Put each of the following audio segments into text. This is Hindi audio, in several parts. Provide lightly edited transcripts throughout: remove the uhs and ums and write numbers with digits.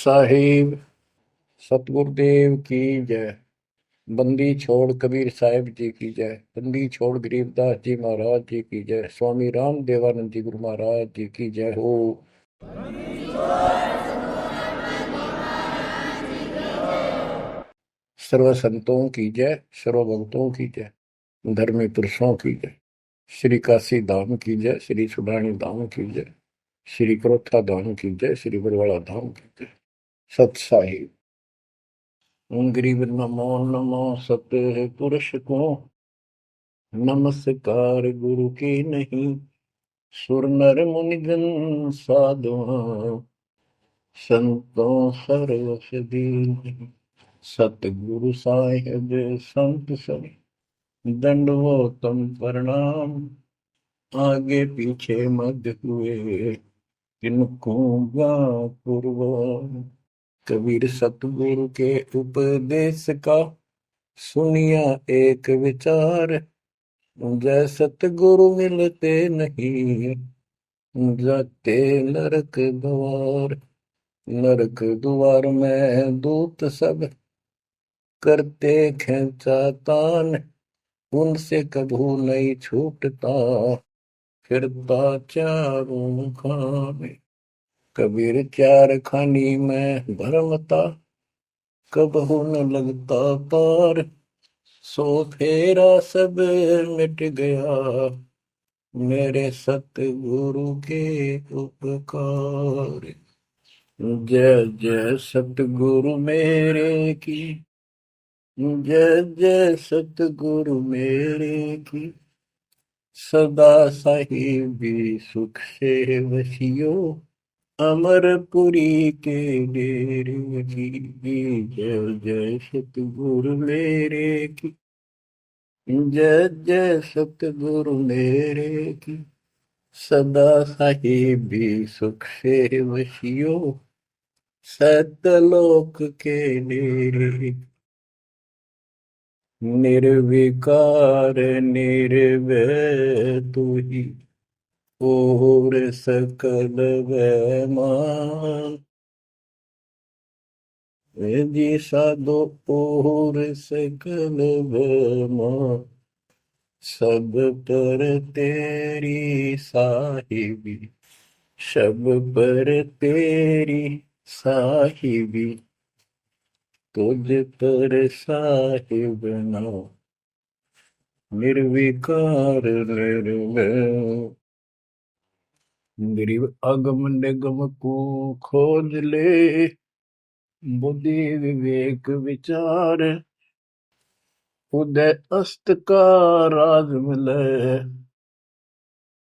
साहिब सतगुरुदेव की जय। बंदी छोड़ कबीर साहिब जी की जय। बंदी छोड़ गरीबदास जी महाराज जी की जय। स्वामी राम देवानंद जी गुरु महाराज जी की जय हो। सर्व संतों की जय, सर्व भक्तों की जय, धर्मी पुरुषों की जय। श्री काशी धाम की जय, श्री सुडानी धाम की जय, श्री क्रोथा धाम की जय, श्री बरवाड़ा धाम की जय। सत साहिब गरीब नमो नमो सत्य पुरुष को नमस्कार गुरु की नहीं। सुर नर मुनिजन साधुआ संतों सर्वस दीन। सतगुरु साहिब संत सब दंडवतम प्रणाम। आगे पीछे मध्य हुए किनको पूर्व। कबीर सतगुरु के उपदेश का सुनिया एक विचार। जय सतगुरु मिलते नहीं जाते नरक द्वार। नरक द्वार में दूत सब करते खेचा तान। उनसे कभू नहीं छूटता फिरता चारों खाने। कबीर चार खानी में भरमता कबहू न लगता पार। सो फेरा सब मिट गया मेरे सतगुरु के उपकार। जय जय सतगुरु मेरे की जय जय सतगुरु मेरे की। सदा साहिबी सुख से वसियो अमरपुरी के डेरे की। जय जय सतगुरु मेरे की जय जय सतगुरु मेरे की। सदा साहिबी सुख से वसियो सतलोक के डेरे। निर्विकार निर्भय तू ही और सकल वैमान। जी साधो और सकल वैमान। सब पर तेरी साहिबी सब पर तेरी साहिबी। तुझ पर साहिब ना निर्विकार निर्भय। गरीब अगम निगम को खोज ले बुद्धि विवेक विचार। उदय अस्त का राज मिले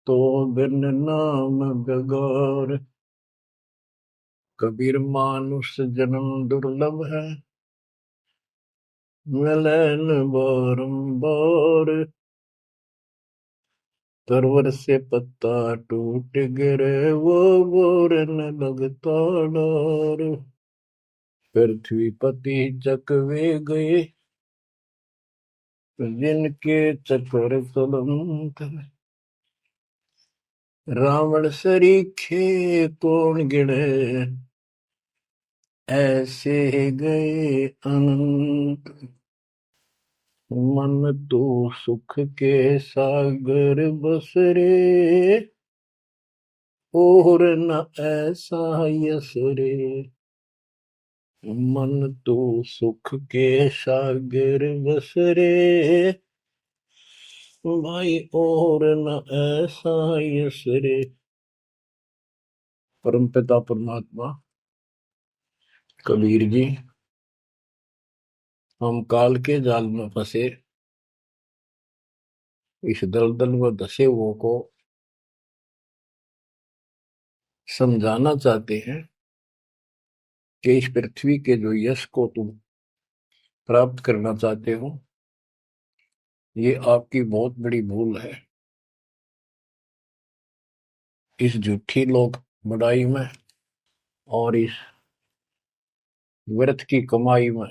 तो बिन नाम बेगार। कबीर मानुष जन्म दुर्लभ है मिले न बारंबार। तरवर से पत्ता टूट गिरे वो बोर न लगता डार। पृथ्वी पति चकवे गए जिनके चक्र चलंत। रावण सरीखे कौन गिने ऐसे गए अनंत। मन तो सुख के सागर बसरे और न ऐसा यस रे। मन तो सुख के सागर बसरे भाई और न ऐसा यस रे। परमपिता परमात्मा कबीर जी हम काल के जाल में फंसे इस दलदल में धसे हुओं को समझाना चाहते हैं कि इस पृथ्वी के जो यश को तुम प्राप्त करना चाहते हो ये आपकी बहुत बड़ी भूल है। इस झूठी लोक बड़ाई में और इस व्यर्थ की कमाई में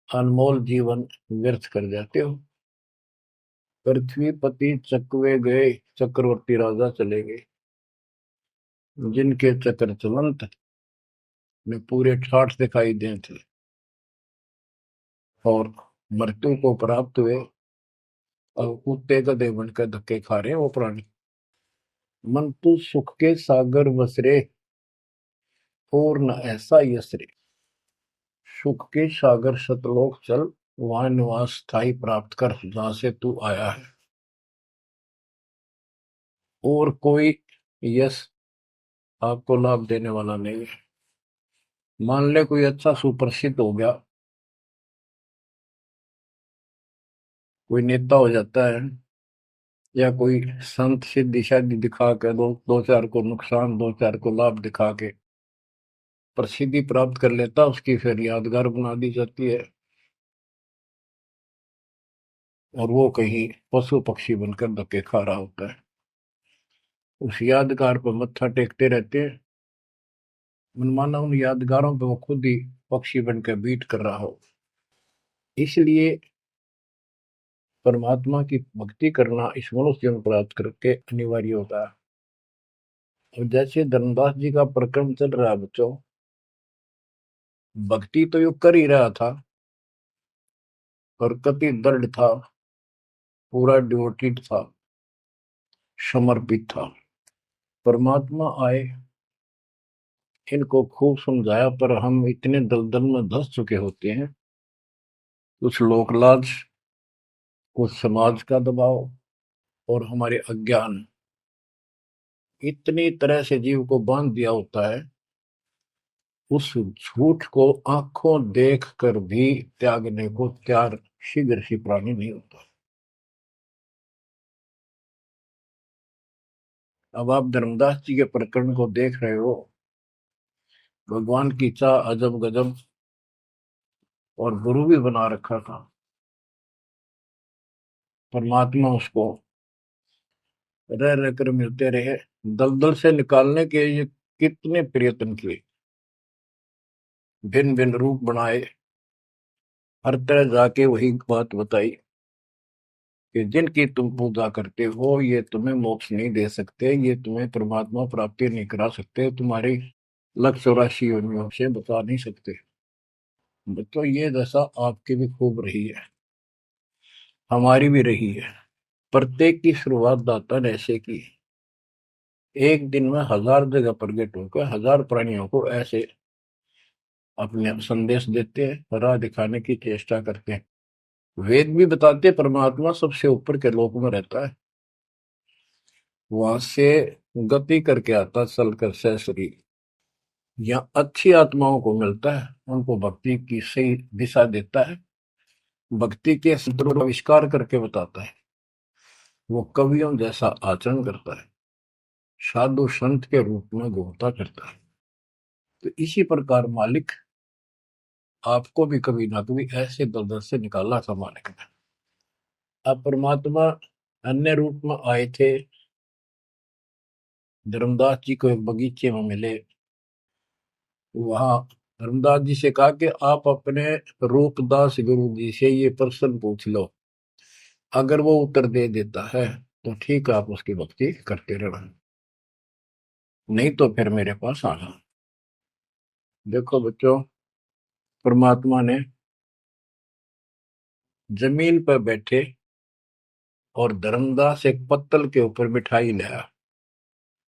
अनमोल जीवन व्यर्थ कर जाते हो। पृथ्वी पति चकवे गए चक्रवर्ती राजा चले गए जिनके चक्र चलंत। में पूरे ठाठ दिखाई दें थे और मृत्यु को प्राप्त हुए और कुत्ते गधे बनकर धक्के खा रहे हैं वो प्राणी। मन तू सुख के सागर बसरे और न ऐसा यसरे। सुख के सागर सतलोक चल, वहां निवास स्थायी प्राप्त कर जहां से तू आया है। और कोई यश आपको लाभ देने वाला नहीं है। मान ले कोई अच्छा सुप्रसिद्ध हो गया, कोई नेता हो जाता है, या कोई संत सिद्धि शादी दिखा के दो चार को नुकसान, दो चार को लाभ दिखा के प्रसिद्धि प्राप्त कर लेता, उसकी फिर यादगार बना दी जाती है और वो कहीं पशु पक्षी बनकर धक्के खा रहा होता है। उस यादगार पर मत्था टेकते रहते हैं, मनमाना उन यादगारों पे वो खुद ही पक्षी बनकर बीट कर रहा हो। इसलिए परमात्मा की भक्ति करना इस मनुष्य जन्म प्राप्त करके अनिवार्य होता है। और जैसे धर्मदास जी का प्रकरण चल रहा है बच्चों, भक्ति तो यो कर ही रहा था और कति दृढ़ था, पूरा डिवोटेड था, समर्पित था। परमात्मा आए, इनको खूब समझाया, पर हम इतने दलदल में धंस चुके होते हैं, कुछ लोक लाज, कुछ समाज का दबाव और हमारे अज्ञान इतनी तरह से जीव को बांध दिया होता है, उस झूठ को आंखों देख कर भी त्यागने को तैयार शीघ्र ही प्राणी नहीं होता। अब आप धर्मदास जी के प्रकरण को देख रहे हो, भगवान की चाह अजब गजब और गुरु भी बना रखा था। परमात्मा उसको रह रह कर मिलते रहे, दलदल से निकालने के ये कितने प्रयत्न किए, भिन्न भिन्न रूप बनाए, हर तरह जाके वही बात बताई कि जिनकी तुम पूजा करते हो ये तुम्हें मोक्ष नहीं दे सकते, ये तुम्हें परमात्मा प्राप्ति नहीं करा सकते, तुम्हारी 184 योनियों से बता नहीं सकते। तो ये दशा आपकी भी खूब रही है, हमारी भी रही है। प्रत्येक की शुरुआत दाता ने ऐसे की, एक दिन में 1000 जगह प्रकट होकर 1000 प्राणियों को ऐसे अपने संदेश देते हैं, राह दिखाने की चेष्टा करते हैं। वेद भी बताते हैं परमात्मा सबसे ऊपर के लोक में रहता है, वहां से गति करके आता चल कर सहसरी, या अच्छी आत्माओं को मिलता है, उनको भक्ति की सही दिशा देता है, भक्ति के सूत्रों का आविष्कार करके बताता है, वो कवियों जैसा आचरण करता है, साधु संत के रूप में घूमता करता है। तो इसी प्रकार मालिक आपको भी कभी ना कभी ऐसे दलदल से निकाला था मालिक ने। अब परमात्मा अन्य रूप में आए थे, धर्मदास जी को एक बगीचे में मिले, वहां धर्मदास जी से कहा कि आप अपने रूपदास गुरु जी से ये प्रश्न पूछ लो, अगर वो उत्तर दे देता है तो ठीक है, आप उसकी भक्ति करते रहना, नहीं तो फिर मेरे पास आना। देखो बच्चों, परमात्मा ने जमीन पर बैठे और धर्मदास एक पत्तल के ऊपर मिठाई लाया,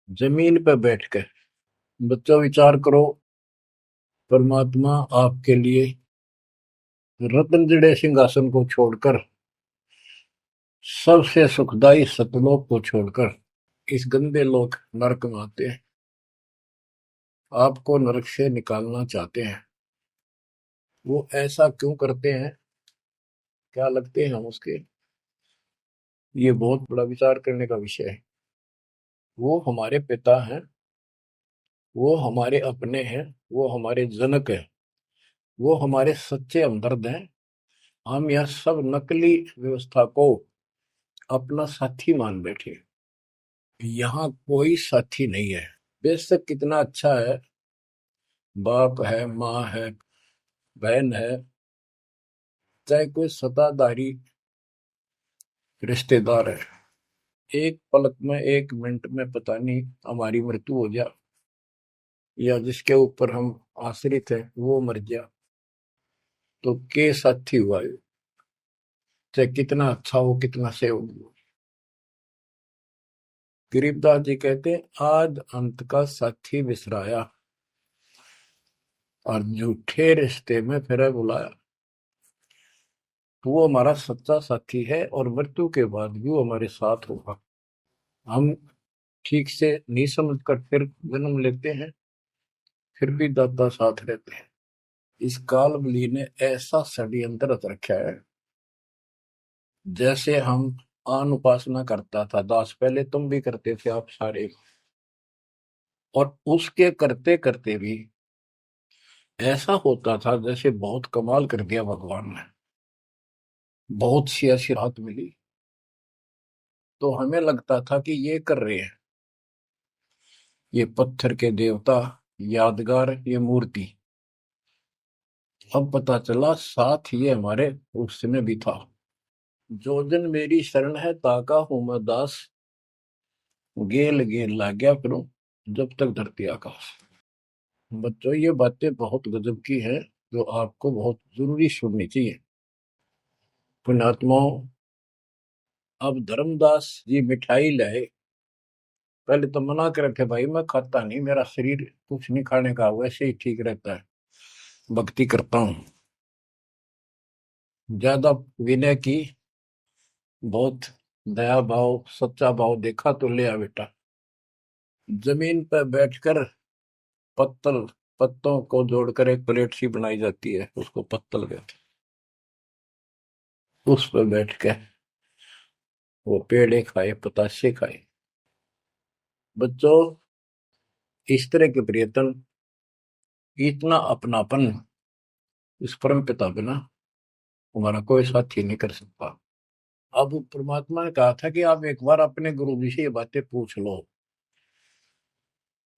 जमीन पर बैठ कर। बच्चों विचार करो, परमात्मा आपके लिए रत्न जड़े सिंहासन को छोड़कर, सबसे सुखदायी सतलोक को छोड़कर इस गंदे लोक नरक में आते हैं, आपको नरक से निकालना चाहते हैं। वो ऐसा क्यों करते हैं, क्या लगते हैं हम उसके, ये बहुत बड़ा विचार करने का विषय है। वो हमारे पिता हैं, वो हमारे अपने हैं, वो हमारे जनक हैं, वो हमारे सच्चे हमदर्द हैं। हम यह सब नकली व्यवस्था को अपना साथी मान बैठे, यहाँ कोई साथी नहीं है। बेशक कितना अच्छा है, बाप है, माँ है, बहन है, चाहे कोई सत्ताधारी रिश्तेदार है, एक पलक में, एक मिनट में पता नहीं हमारी मृत्यु हो जाए, या जिसके ऊपर हम आश्रित हैं वो मर गया तो के साथी हुआ ये? चाहे कितना अच्छा हो, कितना सेवक हो। गरीबदास जी कहते हैं आद अंत का साथी बिसराया और झूठे रिश्ते में फिर बुलाया। तो वो हमारा सच्चा साथी है और मृत्यु के बाद भी वो हमारे साथ होगा। हम ठीक से नहीं समझ कर फिर जन्म लेते हैं, फिर भी दादा साथ रहते हैं। इस कालबली ने ऐसा षड्यंत्र रच रखा है। जैसे हम आन उपासना करता था दास, पहले तुम भी करते थे आप सारे, और उसके करते करते भी ऐसा होता था जैसे बहुत कमाल कर दिया भगवान ने, बहुत सी ऐसी राहत मिली। तो हमें लगता था कि ये कर रहे हैं, ये पत्थर के देवता, यादगार, ये मूर्ति। अब पता चला साथ ये हमारे उसमें भी था। जो जन मेरी शरण है ताका हूं मैं दास, गेल गेल ला गया करूं जब तक धरती आकाश। बच्चों ये बातें बहुत गजब की हैं जो आपको बहुत जरूरी सुननी चाहिए। पुण्यात्माओं, अब धर्मदास जी मिठाई लाए। पहले तो मना कर रहे थे, भाई मैं खाता नहीं, मेरा शरीर कुछ नहीं खाने का, वैसे ही ठीक रहता है, भक्ति करता हूँ। ज्यादा विनय की, बहुत दया भाव सच्चा भाव देखा तो ले आ बेटा। जमीन पर बैठकर पत्तल, पत्तों को जोड़कर एक प्लेट सी बनाई जाती है, उसको पत्तल कहते हैं। उस पर बैठ के वो पेड़े खाए, पताशे खाए। बच्चों, इस तरह के प्रियतन, इतना अपनापन इस परम पिता बिना हमारा कोई साथी नहीं कर सकता। अब परमात्मा ने कहा था कि आप एक बार अपने गुरु जी से ये बातें पूछ लो,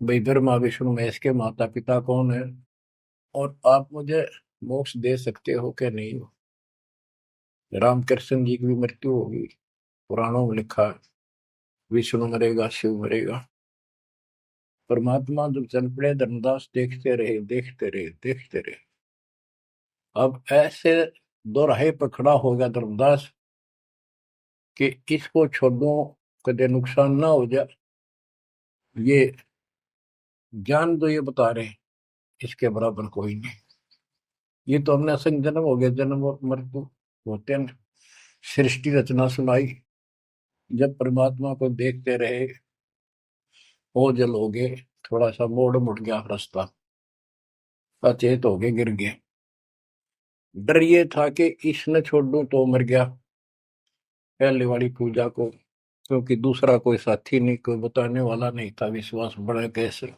भाई ब्रह्मा विष्णु महेश के माता पिता कौन है, और आप मुझे मोक्ष दे सकते हो कि नहीं। रामकृष्ण जी की भी मृत्यु होगी, पुराणों में लिखा है, विष्णु मरेगा, शिव मरेगा। परमात्मा जब चल पड़े, धर्मदास देखते रहे, देखते रहे, देखते रहे। अब ऐसे दोराहे पर खड़ा हो गया धर्मदास कि इसको छोड़ो, कदे नुकसान ना हो जाए। ये ज्ञान जो ये बता रहे हैं, इसके बराबर कोई नहीं। ये तो हमने असंग जन्म हो गया, जन्म और मृत्यु होते हैं। सृष्टि रचना सुनाई, जब परमात्मा को देखते रहे, ओझल हो गए, थोड़ा सा मोड़ मुड़ गया रास्ता, अचेत हो गए, गिर गए। डर ये था कि इसने छोड़ दूं तो मर गया पहले वाली पूजा को, क्योंकि दूसरा कोई साथी नहीं, कोई बताने वाला नहीं था, विश्वास बढ़े कैसे।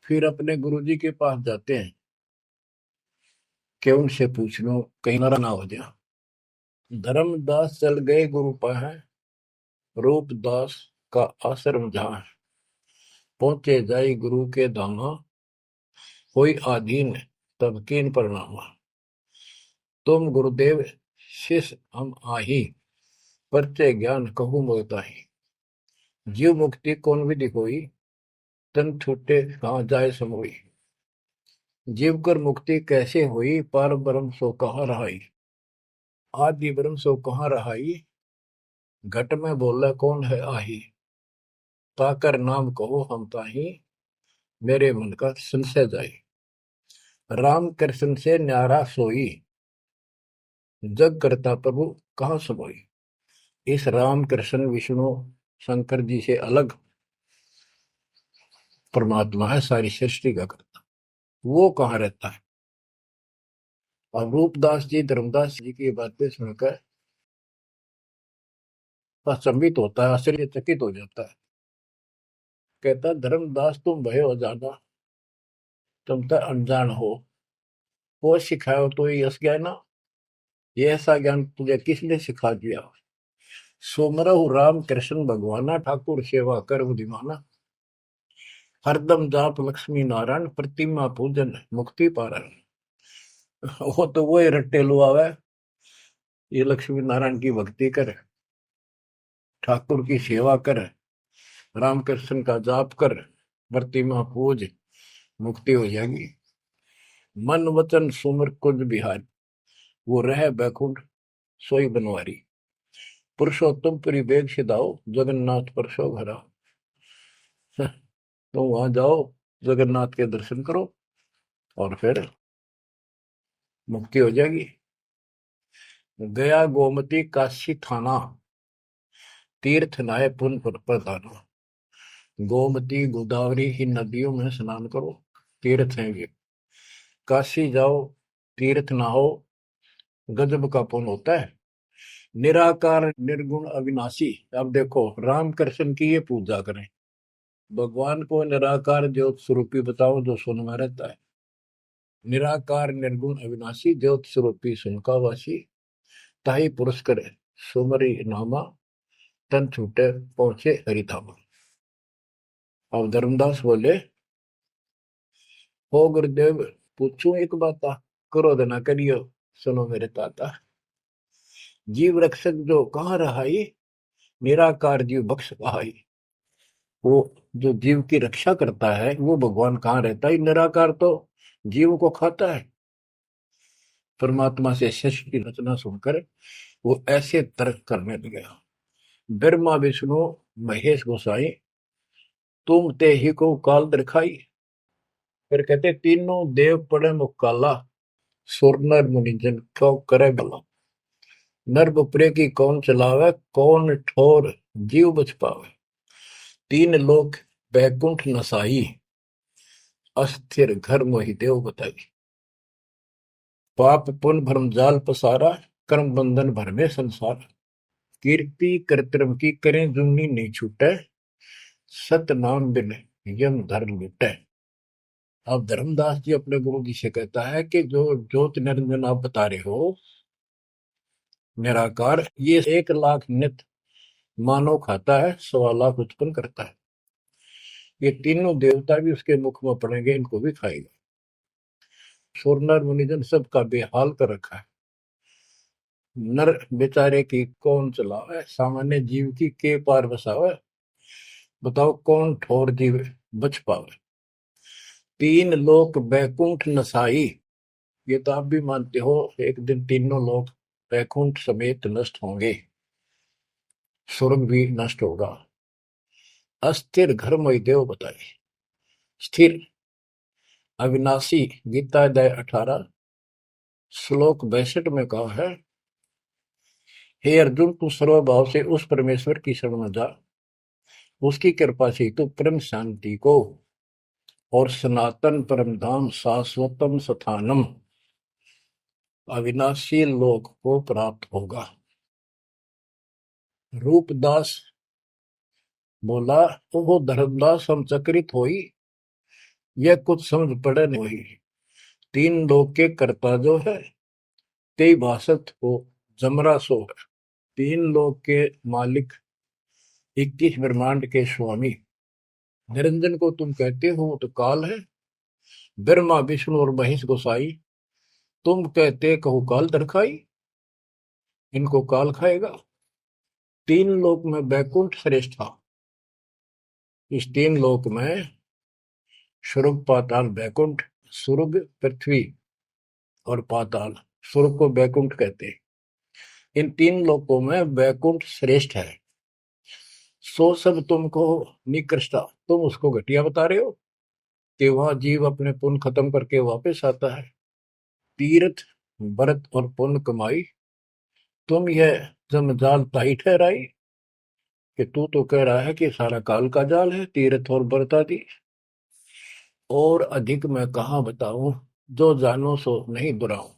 फिर अपने गुरुजी के पास जाते हैं कि उनसे पूछ लो कहीं ना हो जाए। धर्मदास चल गए गुरु पाए, रूपदास का आश्रम जहाँ, पहुंचे जाई गुरु के धामा, कोई आधीन तब कीन प्रणामा। तुम गुरुदेव शिष्य हम आही, परचे ज्ञान कहूँ मोताही। जीव मुक्ति कौन विधि कोई, तन छूटे कहाँ जाए समोई। जीव कर मुक्ति कैसे हुई, पार ब्रह्म सो कहाँ रहाई। आदि ब्रह्म सो कहाँ रहाई, घट में बोला कौन है आही। ताकर नाम कहो हम ताही, मेरे मन का संशय जाई। राम कृष्ण से न्यारा सोई, जग करता प्रभु कहाँ समोई। इस राम कृष्ण विष्णु शंकर जी से अलग परमात्मा है, सारी सृष्टि का करता, वो कहाँ रहता है। और रूपदास जी धर्मदास जी की बातें सुनकर अचंभित होता है, आश्चर्यचकित हो जाता है। कहता धर्मदास तुम भय हो ज्यादा, तुम तो अनजान हो, वो सिखाओ तो ये यश ज्ञान, ये ऐसा ज्ञान तुझे किसने सिखा दिया। सोमरहु राम कृष्ण भगवाना, ठाकुर सेवा कर बुद्धिमाना। हरदम जाप लक्ष्मी नारायण, प्रतिमा पूजन मुक्ति पारण। वो तो वो रट्टे लुआवे, ये लक्ष्मी नारायण की भक्ति कर, ठाकुर की सेवा कर, रामकृष्ण का जाप कर, प्रतिमा पूज, मुक्ति हो जाएगी। मन वचन सुमर कुंज बिहारी, वो रह बैकुंठ सोई बनवारी। पुरुषोत्तम पुरी बेग सिधाओ, जगन्नाथ परसो घरा। तो वहां जाओ, जगन्नाथ के दर्शन करो और फिर मुक्ति हो जाएगी। गया गोमती काशी थाना, तीर्थ नाय पुन प्रदाना। गोमती गोदावरी इन नदियों में स्नान करो, तीर्थ हैं ये। काशी जाओ, तीर्थ नहाओ, गजब का पुण्य होता है। निराकार निर्गुण अविनाशी, अब देखो राम कृष्ण की ये पूजा करें, भगवान को निराकार ज्योत स्वरूपी बताओ जो सुन में रहता है। निराकार निर्गुण अविनाशी, ज्योत स्वरूपी सुनकावासी। ताही पुरुष करे सुमरी नामा, तन छूटे पहुंचे हरिधामा। अब धर्मदास बोले, हो गुरुदेव पूछूं एक बात, क्रोध न करियो सुनो मेरे ताता। जीव रक्षक जो कहाँ रहाई, निराकार जीव बख्श कहाई। वो जो जीव की रक्षा करता है वो भगवान कहाँ रहता है, निराकार तो जीव को खाता है। परमात्मा से शिष्य की रचना सुनकर वो ऐसे तर्क करने लगे। ब्रह्मा विष्णु महेश गोसाई, तुम ते ही को काल दिखाई। फिर कहते तीनों देव पड़े मुकाला, सुर नर मुनि जन क्यों करे भला। नर बपरे की कौन चलावे, कौन ठोर जीव बच पावे। तीन लोक बैकुंठ नसाई, अस्थिर घर मोहि देव बताई। पाप पुन भरम जाल पसारा, कर्म बंधन भर में संसार। कीर्ति कर्तव्य की करें जुमनी नहीं छूटे, सत नाम बिन यम धर लुटे। अब धर्मदास जी अपने गुरु जी से कहता है कि जो ज्योत निरंजन आप बता रहे हो निराकार, ये 1 लाख नित मानव खाता है, 1.25 लाख उत्पन्न करता है। ये तीनों देवता भी उसके मुख में पड़ेंगे, इनको भी खाएगा। सुर नर मुनिजन सबका बेहाल कर रखा है। नर बेचारे की कौन चलावे, सामान्य जीव की के पार बसावे। बताओ कौन ठोर जीव बच पावे। तीन लोक बैकुंठ नसाई, ये तो आप भी मानते हो एक दिन तीनों लोग बैकुंठ समेत नष्ट होंगे, स्वर्ग भी नष्ट होगा। अस्थिर घर मोहि देव बताए। स्थिर अविनाशी, गीता अध्याय 18 श्लोक 62 में कहा है, हे अर्जुन तू सर्वभाव से उस परमेश्वर की शरण में जा, उसकी कृपा से तू परम शांति को और सनातन परम धाम शाश्वतम स्थानम अविनाशी लोक को प्राप्त होगा। रूपदास बोला, तो वो धर्मदास हम चकित होई, यह कुछ समझ पड़े नहीं। तीन लोक के कर्ता जो है, ते भाषत को जमरा सो है। तीन लोक के मालिक, 21 ब्रह्मांड के स्वामी निरंजन को तुम कहते हो तो काल है। ब्रह्मा विष्णु और महेश गोसाई, तुम कहते कहो काल दरखाई, इनको काल खाएगा। तीन लोक में बैकुंठ श्रेष्ठ था। इस तीन लोक में स्वर्ग पाताल बैकुंठ, स्वर्ग पृथ्वी और पाताल, स्वर्ग को बैकुंठ कहते हैं। इन तीन लोकों में बैकुंठ श्रेष्ठ है। सो सब तुमको निकृष्टा, तुम उसको घटिया बता रहे हो कि वह जीव अपने पुण्य खत्म करके वापस आता है। तीर्थ व्रत और पुण्य कमाई, तुम यह जमजाल ताई ठहराई कि तू तो कह रहा है कि सारा काल का जाल है, तीर्थ और व्रत आदि। और अधिक मैं कहाँ बताऊं, जो जानो सो नहीं दुराऊं।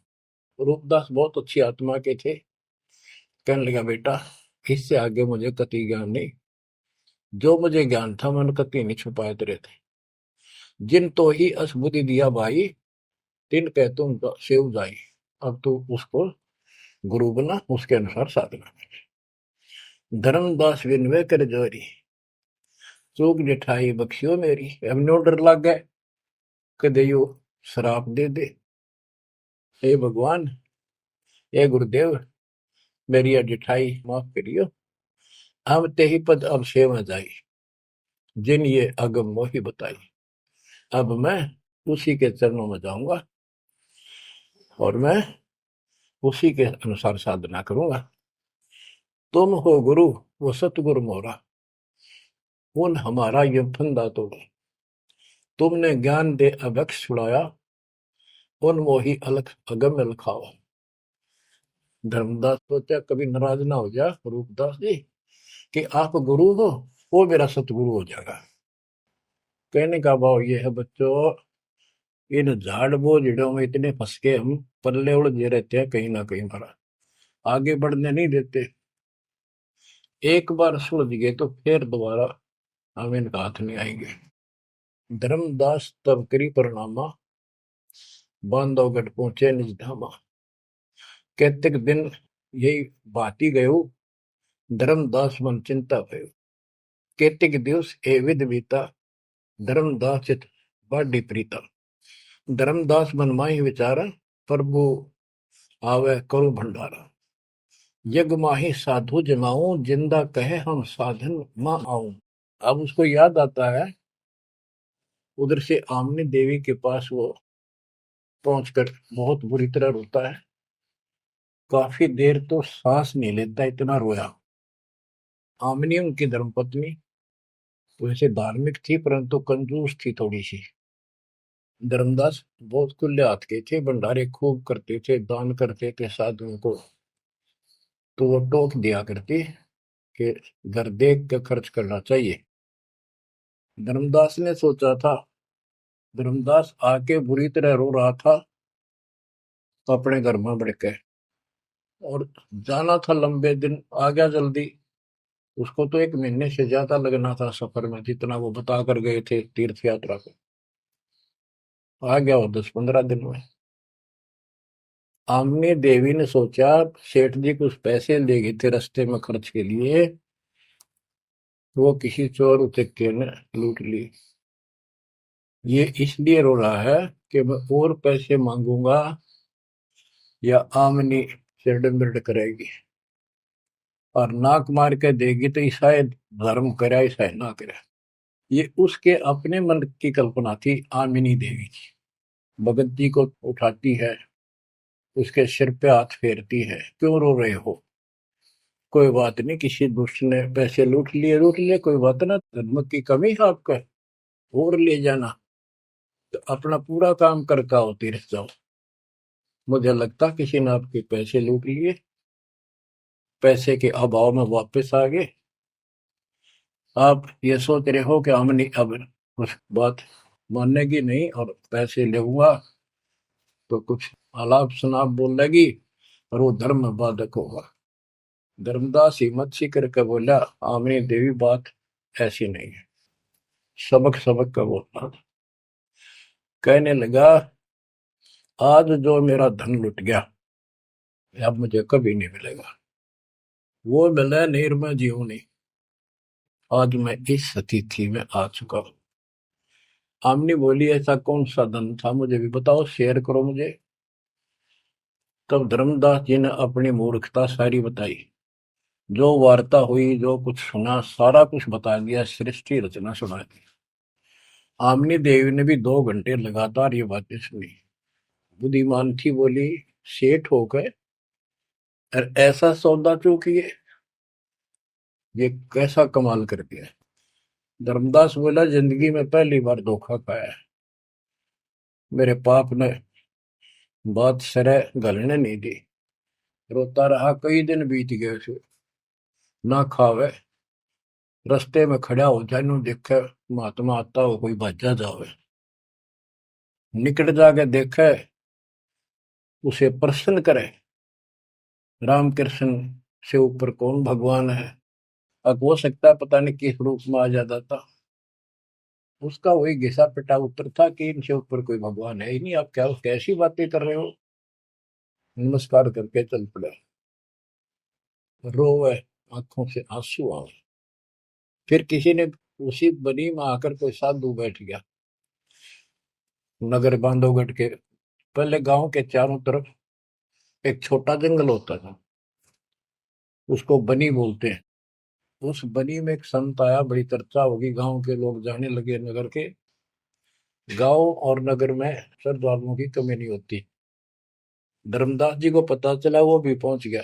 रूपदास बहुत अच्छी आत्मा के थे। कहने लगा बेटा इससे आगे मुझे कति ज्ञान नहीं, जो मुझे ज्ञान था मैंने कति नहीं छुपाए तेरे थे। जिन तो ही असबुद्धि दिया भाई, तिन कह तुम सेव जाई। अब तू उसको गुरु बना, उसके अनुसार साधना। धर्मदास विनवे कर जोरी, चूक जिठाई बख्शियो मेरी। अब नो डर लग गए कदे यो श्राप दे दे। हे भगवान, हे गुरुदेव, मेरी यह जिठाई माफ करियो। हम ते ही पद अब सेवा जाई, जिन ये अगम मोही बताई। अब मैं उसी के चरणों में जाऊंगा और मैं उसी के अनुसार साधना करूंगा। तुम हो गुरु वो सतगुरु मोरा, उन हमारा ये फंदा तोड़ा। तुमने ज्ञान दे अभक्ष छुड़ाया, उन मोही अलख अगम लखावा। धर्मदास सोचा कभी नाराज ना हो जा रूपदास जी कि आप गुरु हो, वो मेरा सतगुरु हो जाएगा। कहने का भाव ये है बच्चों, इन झाड़ बोझड़ों में इतने फंस के हम पल्ले उलझे रहते हैं, कहीं ना कहीं हमारा आगे बढ़ने नहीं देते। एक बार सुलझ गए तो फिर दोबारा हम इनका हाथ नहीं आएंगे। धर्मदास तब करी परिणामा, बांधवगढ़ पहुंचे निज धामा। कहते दिन यही भाती गयो, धर्मदास मन चिंता भयो। केतिक दिवस ए विध बीता, धर्मदास चित बाढ़ी प्रीता। धर्मदास मन माही विचारा, प्रभु आवे करो भंडारा। यज्ञ माही साधु जमाऊं, जिंदा कहे हम साधन मां आऊं। अब उसको याद आता है, उधर से आमनी देवी के पास वो पहुंचकर बहुत बुरी तरह रोता है। काफी देर तो सांस नहीं लेता, इतना रोया। आमनी उनकी धर्मपत्नी वैसे धार्मिक थी परंतु कंजूस थी थोड़ी सी। धर्मदास बहुत खुले हाथ के थे, भंडारे खूब करते थे, दान करते थे साधुओं को। तो वो टोक दिया करती कि घर देख कर खर्च करना चाहिए। धर्मदास ने सोचा था, धर्मदास आके बुरी तरह रो रहा था तो अपने घर में बढ़ के, और जाना था लंबे दिन, आ गया जल्दी। उसको तो 1 महीने से ज्यादा लगना था सफर में, जितना वो बता कर गए थे तीर्थ यात्रा को। आ गया वो 10-15 दिन में। आमनी देवी ने सोचा सेठ जी कुछ पैसे ले गए थे रास्ते में खर्च के लिए, वो किसी चोर उचक्के ने लूट ली। ये इसलिए रो रहा है कि मैं और पैसे मांगूंगा या आमनी सिरड बिरड करेगी, और नाक मार के देगी तो ईसाई धर्म करे ईसाई ना करे। ये उसके अपने मन की कल्पना थी। आमिनी देवी की भगत जी को उठाती है, उसके सिर पे हाथ फेरती है, क्यों रो रहे हो, कोई बात नहीं, किसी दुष्ट ने पैसे लूट लिए, कोई बात ना, धर्म की कमी है आपका, और ले जाना, तो अपना पूरा काम करके आओ, तीर्थ जाओ। मुझे लगता किसी ने आपके पैसे लूट लिए, पैसे के अभाव में वापस आ गए। आप ये सोच रहे हो कि हमने अब कुछ बात मानेगी नहीं और पैसे लेऊंगा तो कुछ आलाप शनाप बोलेगी और वो धर्म में बाधक होगा। धर्मदास हिम्मत सी करके बोला, आमनी देवी बात ऐसी नहीं है। सबक सबक का बोलना। कहने लगा, आज जो मेरा धन लुट गया अब मुझे कभी नहीं मिलेगा, वो मिले निर्मय जीवनी। आज मैं इस स्थिति में आ चुका हूं। आमनी बोली, ऐसा कौन सा धन था, मुझे भी बताओ, शेयर करो मुझे। तब धर्मदास जी ने अपनी मूर्खता सारी बताई, जो वार्ता हुई, जो कुछ सुना, सारा कुछ बता दिया, सृष्टि रचना सुना दी। आमनी देवी ने भी 2 घंटे लगातार ये बातें सुनी। बुद्धिमान थी, बोली, सेठ हो गए और ऐसा सौदा चूकिए, ये कैसा कमाल कर दिया। धर्मदास बोला, जिंदगी में पहली बार धोखा खाया है, मेरे पाप ने बात सरे गलने नहीं दी। रोता रहा, कई दिन बीत गए उसे, ना खावे, रास्ते में खड़ा हो जाए, नु देखे महात्मा आता हो, कोई भाजा जावे, निकट जाके देखे, उसे प्रश्न करे, राम कृष्ण से ऊपर कौन भगवान है। अब हो सकता है पता नहीं किस रूप में आ जाता था। उसका वही घिसा पिटा उत्तर था कि इनसे ऊपर कोई भगवान है ही नहीं, आप क्या कैसी बातें कर रहे हो। नमस्कार करके चल पड़े, रोवे, आंखों से आंसू आवे। फिर किसी ने, उसी बनी में आकर कोई साधु बैठ गया। नगर बांधवगढ़ के पहले गांव के चारों तरफ एक छोटा जंगल होता था, उसको बनी बोलते हैं। उस बनी में एक संत आया, बड़ी चर्चा होगी, गांव के लोग जाने लगे नगर के। गांव और नगर में श्रद्धालुओं की कमी नहीं होती। धर्मदास जी को पता चला, वो भी पहुंच गया।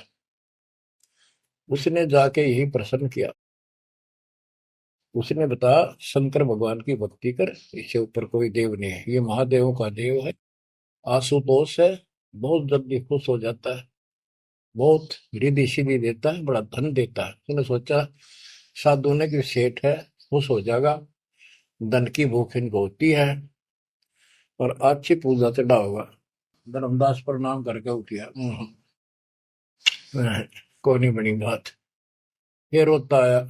उसने जाके यही प्रश्न किया। उसने बताया, शंकर भगवान की भक्ति कर, इससे ऊपर कोई देव नहीं है, ये महादेवों का देव है। आशुतोष है, बहुत जल्दी खुश हो जाता है, बहुत रिद्धि सिद्धि देता है, बड़ा धन देता है। उसने सोचा साधु ने कि सेठ है, खुश हो जाएगा, धन की भूख इनको होती है और अच्छी पूजा चढ़ा होगा। धर्मदास प्रणाम करके उठिया। कोई नहीं बनी बात। फिर रोता आया।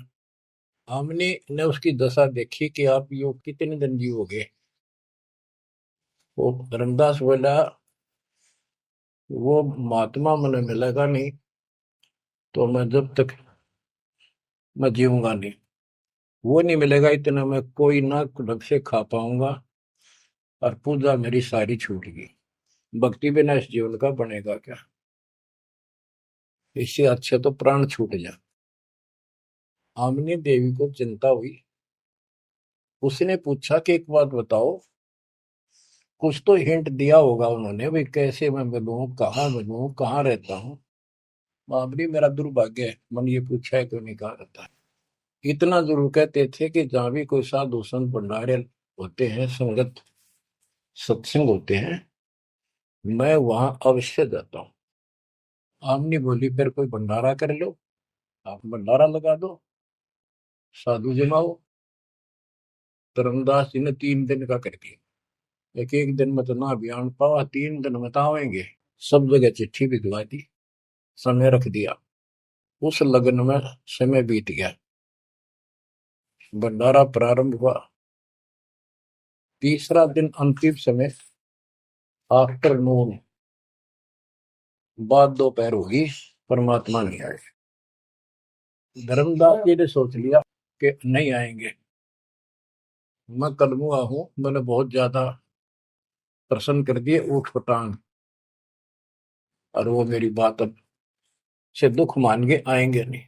हमने ने उसकी दशा देखी कि आप यो कितने दिन जीवोगे। वो धर्मदास बोला, वो महात्मा मैंने मिलेगा नहीं तो मैं जब तक मैं जीऊंगा नहीं। वो नहीं मिलेगा इतना मैं कोई ना ढंग से खा पाऊंगा और पूजा मेरी सारी छूट गई। भक्ति बिना इस जीवन का बनेगा क्या? इससे अच्छे तो प्राण छूट जा। आमनी देवी को चिंता हुई। उसने पूछा कि एक बात बताओ, कुछ तो हिंट दिया होगा उन्होंने, भाई कैसे मैं मिलूं, कहाँ रहता हूँ। मामली मेरा दुर्भाग्य है, मन ये पूछा है क्यों नहीं कहा रहता है। इतना जरूर कहते थे कि जहां भी कोई साधु संत भंडारे होते हैं, संगत सत्संग होते हैं, मैं वहां अवश्य जाता हूँ। आमनी बोली, फिर कोई भंडारा कर लो, आप भंडारा लगा दो, साधु जमाओ। धर्मदास जी ने 3 दिन का कर दिया। एक एक दिन में तो ना बयान पावा, 3 दिन में तो आवेंगे। सब जगह चिट्ठी भिजवा दी, समय रख दिया। उस लगन में समय बीत गया। भंडारा प्रारंभ हुआ। तीसरा दिन अंतिम समय, आफ्टरनून, बाद दोपहर होगी, परमात्मा नहीं आए। धर्मदास जी ने सोच लिया कि नहीं आएंगे, मैं कलमुआ हूं, मैंने बहुत ज्यादा प्रसन्न कर दिए ऊट पटांग, और वो मेरी बात अब से दुख मान के आएंगे नहीं।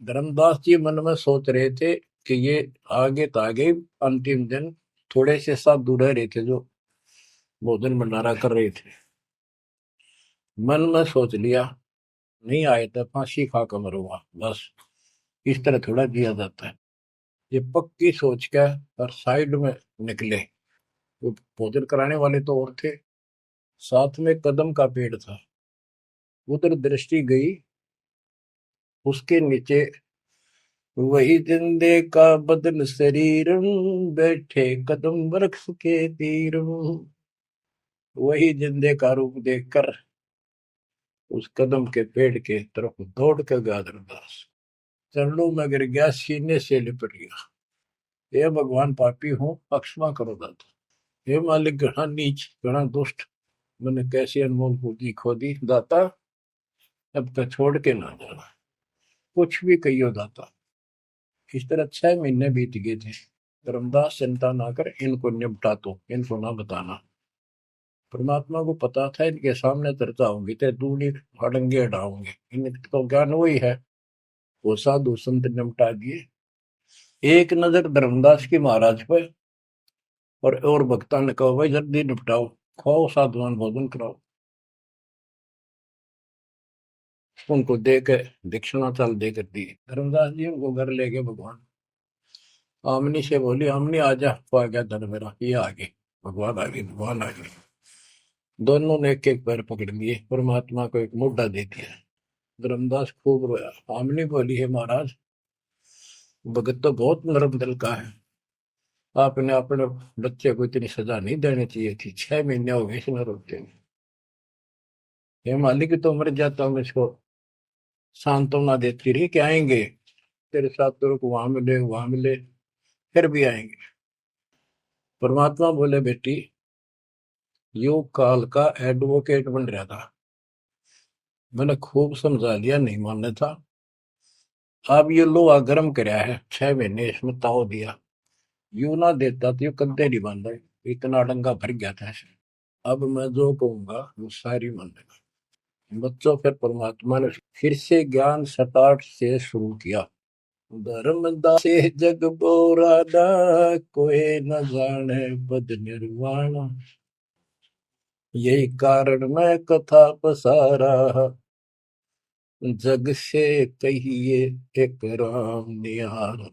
धर्मदास जी मन में सोच रहे थे कि ये आगे तो आगे अंतिम दिन थोड़े से साधु रह रहे थे जो भोजन भंडारा कर रहे थे। मन में सोच लिया, नहीं आए तो फांसी खा कर मरूंगा, बस इस तरह थोड़ा जिया जाता है। ये पक्की सोच कर और साइड में निकले। वो भोजन कराने वाले तो और थे, साथ में कदम का पेड़ था। उधर दृष्टि गई, उसके नीचे वही जिंदे का बदन शरीर, बैठे कदम वृक्ष के तीर। वही जिंदे का रूप देखकर उस कदम के पेड़ के तरफ दौड़ कर गया धर्मदास। चरणों में गिर गया, सीने से लिपट गया। हे भगवान, पापी हूं, क्षमा करो दाता। हे मालिक, घना नीच, घना दुष्ट, मैंने कैसी अनमोल पूंजी खो दी दाता, अब तक छोड़ के ना जाना। कुछ भी कहियो दाता। इस तरह 6 महीने बीत गए थे। धर्मदास, चिंता ना कर, इनको निपटा तो, इनको ना बताना। परमात्मा को पता था इनके सामने चर्चा होंगी तो दूनी हड़ंगे हटाओगे, इनको ज्ञान वही है। वो साधु संत निपटा दिए। एक नजर धर्मदास की महाराज पर, और भक्ता ने कहा, भाई जल्दी निपटाओ, खाओ साधुवान भोजन कराओ। उनको दे के दक्षिणा चाल दे कर दी। धर्मदास जी उनको घर ले गए। भगवान आमनी से बोली, आमनी आजा, तो आ गया धन मेरा, ये आ गए, भगवान आ गए, भगवान आ गए। दोनों ने एक एक पैर पकड़ लिए, परमात्मा को एक मुद्दा दे दिया। धर्मदास खूब रोया। आमनी बोली, है महाराज, भगत तो बहुत नरम दिल का है, आपने अपने बच्चे को इतनी सजा नहीं देनी चाहिए थी, 6 महीने हो गए इसमें रोते हुए। हे मालिक, तो मर जाता हूँ, इसको सांत्वना देती रही कि आएंगे तेरे साथ, तेरे को वहां मिले, वहां मिले, फिर भी आएंगे। परमात्मा बोले, बेटी, योग काल का एडवोकेट बन रहा था, मैंने खूब समझा लिया, नहीं मानना था। अब ये लोहा गर्म कराया है, 6 महीने इसमें ताव दिया, यू ना देता तो यू कद्दे नहीं बांधा, इतना डंगा भर गया था ऐसे। अब मैं जो कहूंगा वो सारी मान लेगा। बच्चों, फिर परमात्मा ने फिर से ज्ञान स्टार्ट से शुरू किया। धर्मदासे जग बोराना, कोई न जाने पद निर्वाण। यही कारण मैं कथा पसारा, जग से कहिए एक राम निहार।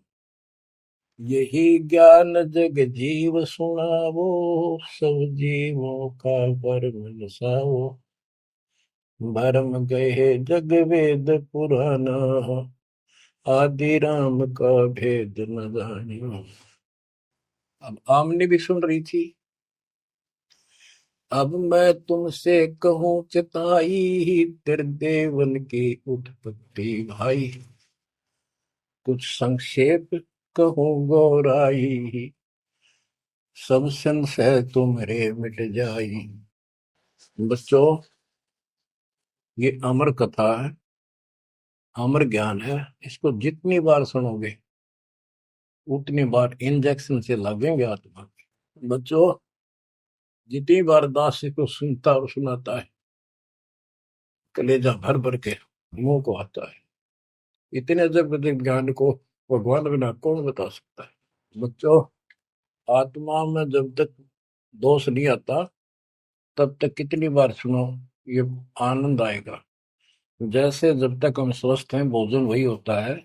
यही ज्ञान जग जीव सुनावो, सब जीवों का भरम नसाओ। भरम गए जग वेद पुराना, आदि राम का भेद न जानियो। अब आमने भी सुन रही थी। अब मैं तुमसे कहूं चिताई, त्रिदेवन की उत्पत्ति भाई। कुछ संक्षेप कहूं गौराई, सब संशय तुम्हारे मिट जाई। बच्चों, ये अमर कथा है, अमर ज्ञान है। इसको जितनी बार सुनोगे उतनी बार इंजेक्शन से लगेंगे आत्मा में। बच्चों, जितनी बार दास इसको सुनता और सुनाता है, कलेजा भर भर के मुंह को आता है। इतने अजब अजब ज्ञान को भगवान बिना कौन बता सकता है। बच्चों, आत्मा में जब तक दोष नहीं आता, तब तक कितनी बार सुनो, ये आनंद आएगा। जैसे जब तक हम स्वस्थ हैं, भोजन वही होता है,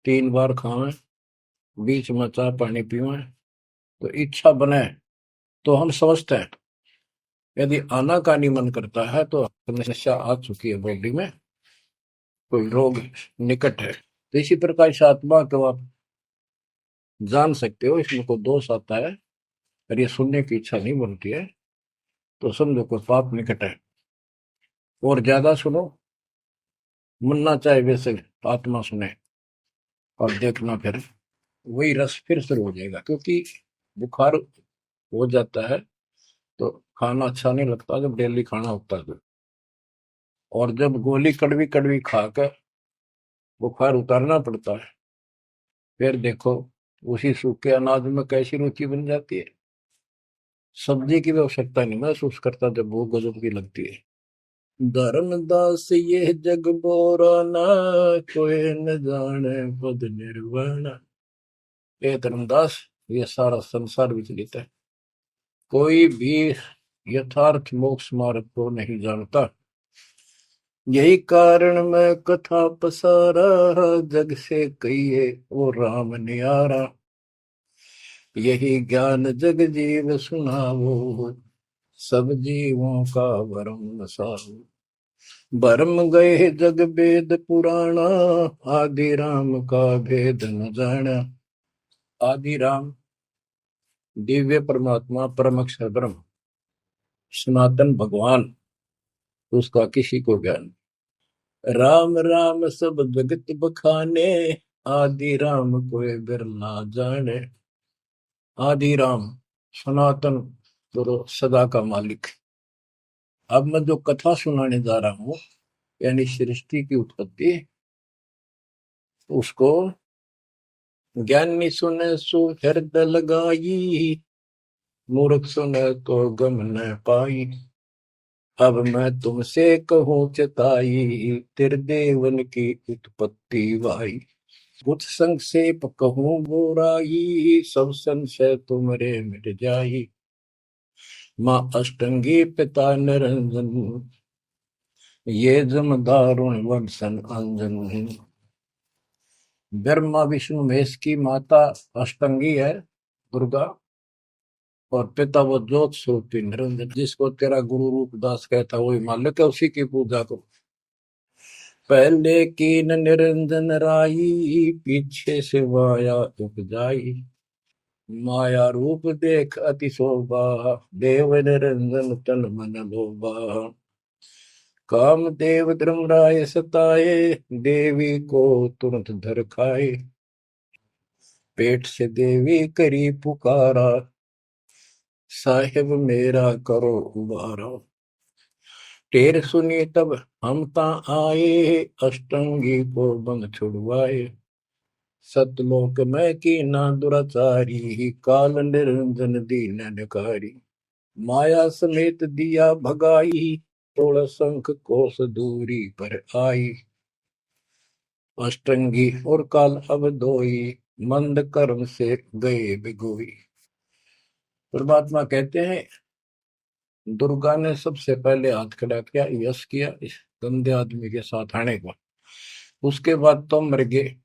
3 बार खाएं, बीच में चाय पानी पीवें, तो इच्छा बने तो हम स्वस्थ हैं। यदि आनाकानी मन करता है तो समस्या आ चुकी है बॉडी में, कोई रोग निकट है। तो इसी प्रकार से आत्मा को आप जान सकते हो, इसमें कोई दोष आता है और ये सुनने की इच्छा नहीं बनती है, तो समझो कोई पाप निकट है। और ज्यादा सुनो, मन ना चाहे वैसे आत्मा सुने, और देखना फिर वही रस फिर शुरू हो जाएगा। क्योंकि बुखार हो जाता है तो खाना अच्छा नहीं लगता, जब डेली खाना होता है तो। और जब गोली कड़वी कड़वी खाकर बुखार उतारना पड़ता है, फिर देखो उसी सूखे अनाज में कैसी रुचि बन जाती है। सब्जी की भी आवश्यकता नहीं महसूस करता जब वो गजब की लगती है। धर्मदास ये जग बोराना, कोई न जाने पद निर्वाण। ये धर्मदास, ये सारा संसार विचलित है, कोई भी यथार्थ मोक्ष मार्ग को नहीं जानता। यही कारण मैं कथा पसारा, जग से कहिए वो राम नियारा। यही ज्ञान जग जीव सुनावो, सब जीवों का भरम नसाओ। भरम गए जग वेद पुराणा, आदि राम का भेद न जाना। आदि राम दिव्य परमात्मा, परम अक्षर ब्रह्म, सनातन भगवान, उसका किसी को ज्ञान। राम राम सब जगत बखाने, आदि राम कोई बिरला जाने। आदि राम सनातन गुरु, सदा का मालिक। अब मैं जो कथा सुनाने जा रहा हूं, यानी सृष्टि की उत्पत्ति, उसको ज्ञानी सुने सो हृदय लगाई, मूर्ख सुने तो गम न पाई। अब मैं तुमसे कहूं चिताई, त्रिदेवन की उत्पत्ति वाई। कुछ संक्षेप कहूं गोराई, सब संशय तुमरे मिट जाई। माँ अष्टंगी पिता निरंजन, ये जम दारुण वंशन अंजन। ब्रह्मा विष्णु महेश की माता अष्टंगी है दुर्गा, और पिता वो ज्योत स्वरूपी निरंजन। जिसको तेरा गुरु रूप दास कहता वही मालिक है, उसी की पूजा करो। पहले कीन निरंजन राई, पीछे से माया उपजाई। माया रूप देख अति शोभा, देव निरंजन तन मन लोभा। काम देव धर्मराय सताए, देवी को तुरंत धर खाए। पेट से देवी करी पुकारा, साहिब मेरा करो उबारा। टेर सुनी तब हम ता आए, अष्टंगी को बंद छुड़वाए। सतलोक में की ना दुराचारी, काल निरंजन दीन नकारी। माया समेत दिया भगाई, 16 शंख कोस दूरी पर आई। अष्टंगी और काल अब दोई, मंद कर्म से गए बिगोई। परमात्मा कहते हैं दुर्गा ने सबसे पहले हाथ खड़ा किया, यश किया इस गंदे आदमी के साथ आने को। उसके बाद तुम मर गए,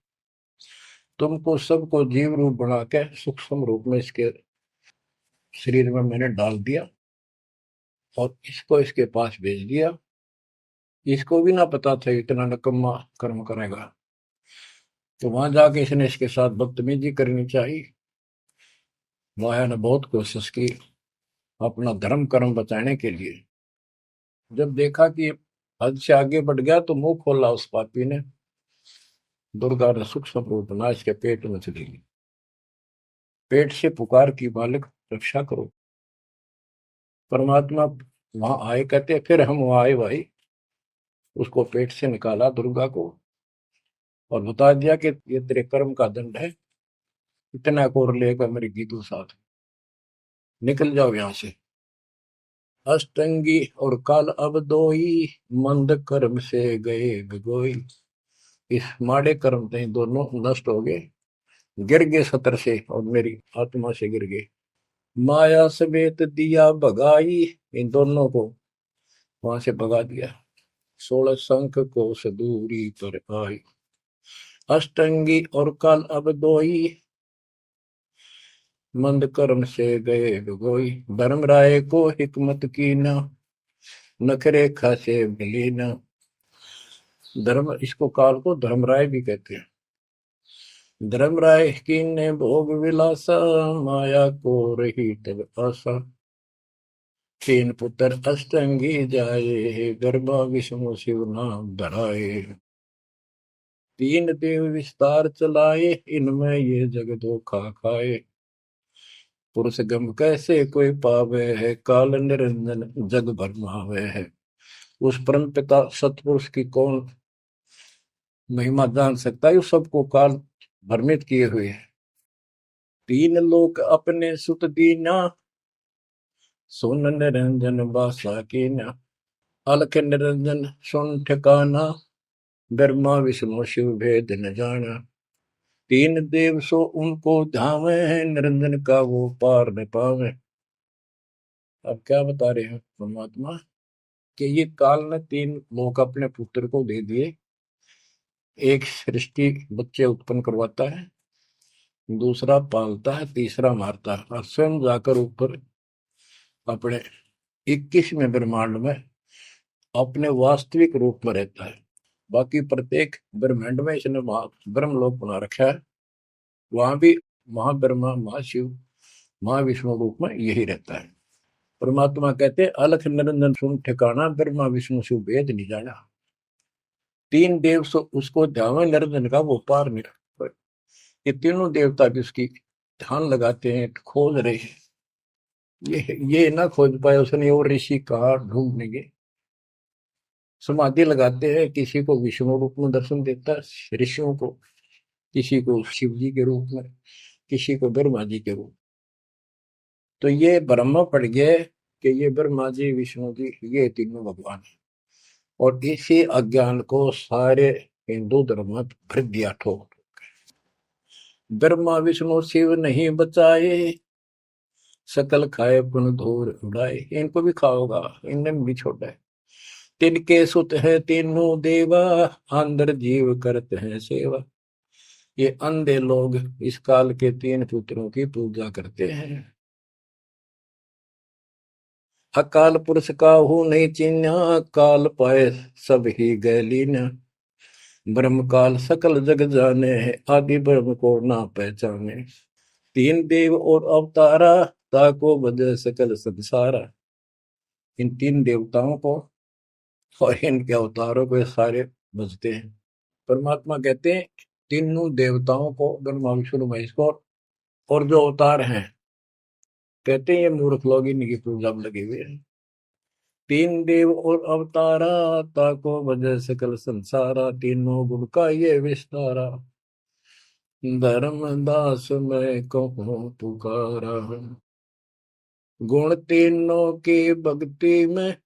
तुमको सबको जीव रूप बना के सूक्ष्म रूप में इसके शरीर में मैंने डाल दिया और इसको इसके पास भेज दिया। इसको भी ना पता था इतना नकम्मा कर्म करेगा, तो वहां जाके इसने इसके साथ बदतमीजी करनी चाहिए। माया ने बहुत कोशिश की अपना धर्म कर्म बचाने के लिए। जब देखा कि हद से आगे बढ़ गया तो मुंह खोला उस पापी ने। दुर्गा ने सूक्ष्म रूप बना इसके पेट में चली गई। पेट से पुकार की, बालक रक्षा करो। परमात्मा वहां आए, कहते फिर हम वहां आए भाई, उसको पेट से निकाला दुर्गा को और बता दिया कि ये तेरे कर्म का दंड है, इतना कोर लेकर मेरी गीतू साथ निकल जाओ यहां से। अष्टंगी और काल अब दोई, मंद कर्म से गए बिगोई। इस माड़े कर्म से दोनों नष्ट हो गए, गिर गए सतर से और मेरी आत्मा से गिर गए। माया समेत दिया भगाई, इन दोनों को वहां से भगा दिया। 16 शंख को सदूरी पर आई, अष्टंगी और काल अब दोई, मंद कर्म से गए बिगोई। धर्मराय को हिकमत की न, नखरे खासे मिली न। धर्म, इसको काल को धर्मराय भी कहते हैं। धर्मराय की ने भोग विलासा, माया को रही तब आशा। तीन पुत्र अष्टंगी जाए, गर्भा विष्णु शिव नाम धराए। तीन देव विस्तार चलाए, इनमें ये जग धोखा खाए। पुरुष गम कैसे कोई पावे है, काल निरंजन जग भरमावे है। उस परम पिता सतपुरुष की कौन महिमा जान सकता है, सबको काल भ्रमित किए हुए है। तीन लोक अपने सुत दीना, सुन निरंजन बासा कीना। अलख निरंजन सुन ठिकाना, ब्रह्मा विष्णु शिव भेद न जाना। तीन देव सो उनको धावे, निरंजन का वो पार न पावे। अब क्या बता रहे हैं परमात्मा कि ये काल ने तीन लोक अपने पुत्र को दे दिए। एक सृष्टि बच्चे उत्पन्न करवाता है, दूसरा पालता है, तीसरा मारता है और स्वयं जाकर ऊपर अपने 21वें ब्रह्मांड में अपने वास्तविक रूप में रहता है। बाकी प्रत्येक ब्रह्मांड में इसने ब्रह्मलोक बना रखा है, वहां भी महाब्रह्मा महाशिव महाविष्णु रूप में यही रहता है। परमात्मा कहते हैं अलख निरंजन सुन ठिकाना, ब्रह्मा विष्णु शिव भेद नहीं जाना। तीन देव सो उसको ध्यान निरंजन का वो पार नहीं। ये तीनों देवता भी उसकी ध्यान लगाते हैं, खोज रहे हैं। ये ना खोज पाए उसने और ऋषि कहा ढूंढने, समाधि लगाते हैं। किसी को विष्णु रूप में दर्शन देता है ऋषियों को, किसी को शिव जी के रूप में, किसी को ब्रह्मा जी के रूप। तो ये ब्रह्म पड़ गए कि ये ब्रह्मा जी विष्णु जी ये तीनों भगवान है। और इसी अज्ञान को सारे हिंदू धर्म में भर दिया ठोक। ब्रह्मा विष्णु शिव नहीं बचाए, सकल खाए पुन धूर उड़ाए। इनको भी खाओगा, इनने भी छोड़ा है। तिनके सुत है तीनों देवा, अंदर जीव करते हैं सेवा। ये अंधे लोग इस काल के तीन पुत्रों की पूजा करते हैं। अकाल पुरुष का हूं नहीं चिन्ह, काल पाए सब ही गैलीन। ब्रह्म काल सकल जग जाने, आदि ब्रह्म को ना पहचाने। तीन देव और अवतारा, ताको बजे सकल संसारा। इन तीन देवताओं को और इनके अवतारों को सारे बजते हैं। परमात्मा कहते हैं तीनों देवताओं को, ब्रह्मा विष्णु महेश को और जो अवतार हैं, कहते हैं ये मूर्ख लोग इनकी पूजा में लगे हुए हैं। तीन देव और अवतारा, ताको वजह सकल संसारा। तीनों गुण का ये विस्तारा, धर्मदास मैं कहूँ पुकारा। गुण तीनों की भक्ति में,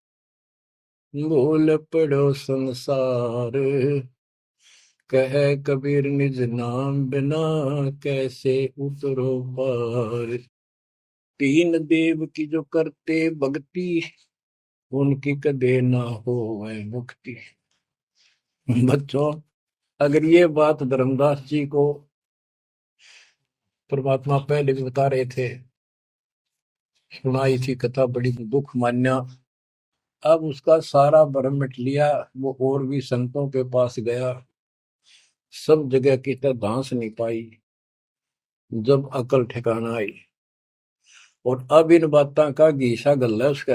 भूल पड़ो संसार। कह कबीर निज नाम बिना कैसे उतरो पार। तीन देव की जो करते भक्ति उनकी कदे ना हो वह मुक्ति। बच्चों, अगर ये बात धर्मदास जी को परमात्मा पहले भी बता रहे थे, सुनाई थी कथा, बड़ी दुख मान्या। अब उसका सारा भरम मिट लिया। वो और भी संतों के पास गया, सब जगह की तरह धांस नहीं पाई। जब अकल ठिकाना आई और अब इन बातों का घीसा गल है उसका।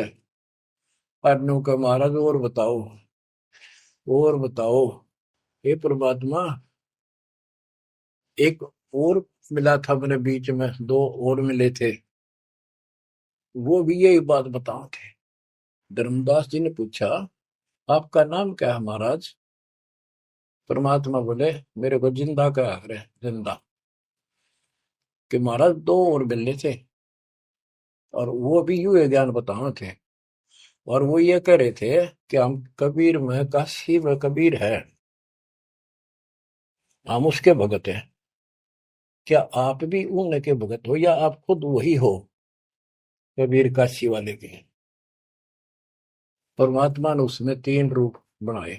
अर्नु का महाराज और बताओ, और बताओ। हे परमात्मा, एक और मिला था मेरे बीच में, दो और मिले थे, वो भी यही बात बताओ थे। धर्मदास जी ने पूछा, आपका नाम क्या है महाराज? परमात्मा बोले, मेरे को जिंदा का है, जिंदा। कि महाराज दो और मिलने थे, और वो भी यूं ज्ञान बताओ थे। और वो ये कह रहे थे कि हम कबीर में, काशी में कबीर है, हम उसके भगत हैं। क्या आप भी उनके भगत हो, या आप खुद वही हो कबीर काशी वाले के? परमात्मा ने उसमें तीन रूप बनाए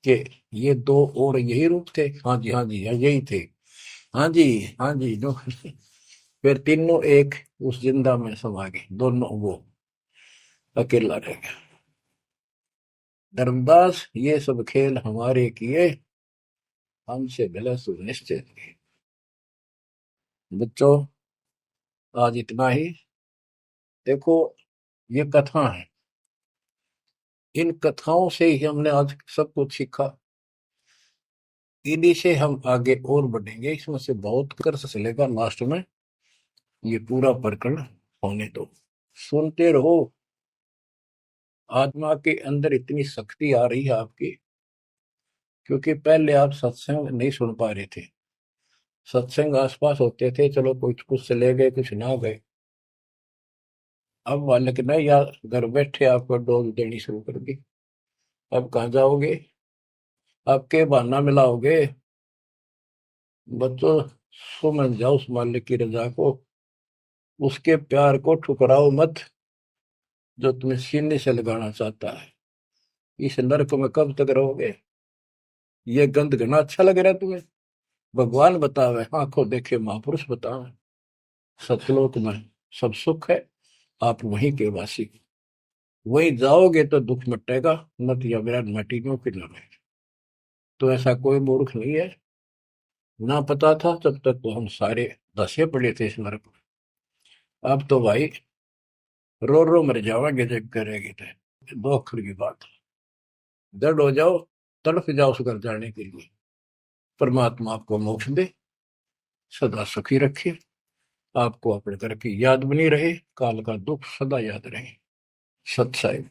कि ये दो और यही रूप थे। हाँ जी, हाँ जी, हाँ यही थे। हाँ जी, हाँ जी, दो। फिर तीनों एक उस जिंदा में समा गए, दोनों वो अकेला रह गया। धर्मदास ये सब खेल हमारे किए, हमसे भले सुनिश्चित किए। बच्चों, आज इतना ही। देखो, ये कथा है, इन कथाओं से ही हमने आज सब कुछ सीखा। इन्हीं से हम आगे और बढ़ेंगे, इसमें से बहुत कर चलेगा। लास्ट में ये पूरा प्रकरण होने दो, सुनते रहो। आत्मा के अंदर इतनी शक्ति आ रही है आपकी, क्योंकि पहले आप सत्संग नहीं सुन पा रहे थे। सत्संग आसपास होते थे, चलो कुछ कुछ चले गए, कुछ ना गए। अब मालिक ने या घर बैठे आपको डोज देनी शुरू कर दी। अब कहाँ जाओगे? अब के बहाना मिलाओगे? बच्चों, समझ जाओ उस मालिक की रजा को, उसके प्यार को ठुकराओ मत, जो तुम्हें सीने से लगाना चाहता है। इस नरक में कब तक रहोगे? ये गंध घना अच्छा लग रहा है तुम्हें? भगवान बतावे, आंखों देखे महापुरुष बतावे, सतलोक में सब सुख है, आप वहीं के वासी। वहीं जाओगे तो दुख मिटेगा, मत या विराट मिटेगा फिर न मिटेगा। तो ऐसा कोई मूर्ख नहीं है। ना पता था तब तक तो हम सारे दसे पड़े थे इस नरक में। अब तो भाई रो रो मर जाओगे जब करेगी तो। दो अक्षर की बात, दर्द हो जाओ, तड़फ जाओ उस घर जाने के लिए। परमात्मा आपको मोक्ष दे, सदा सुखी रखे, आपको अपने घर की याद बनी रहे, काल का दुख सदा याद रहे। सत्साई।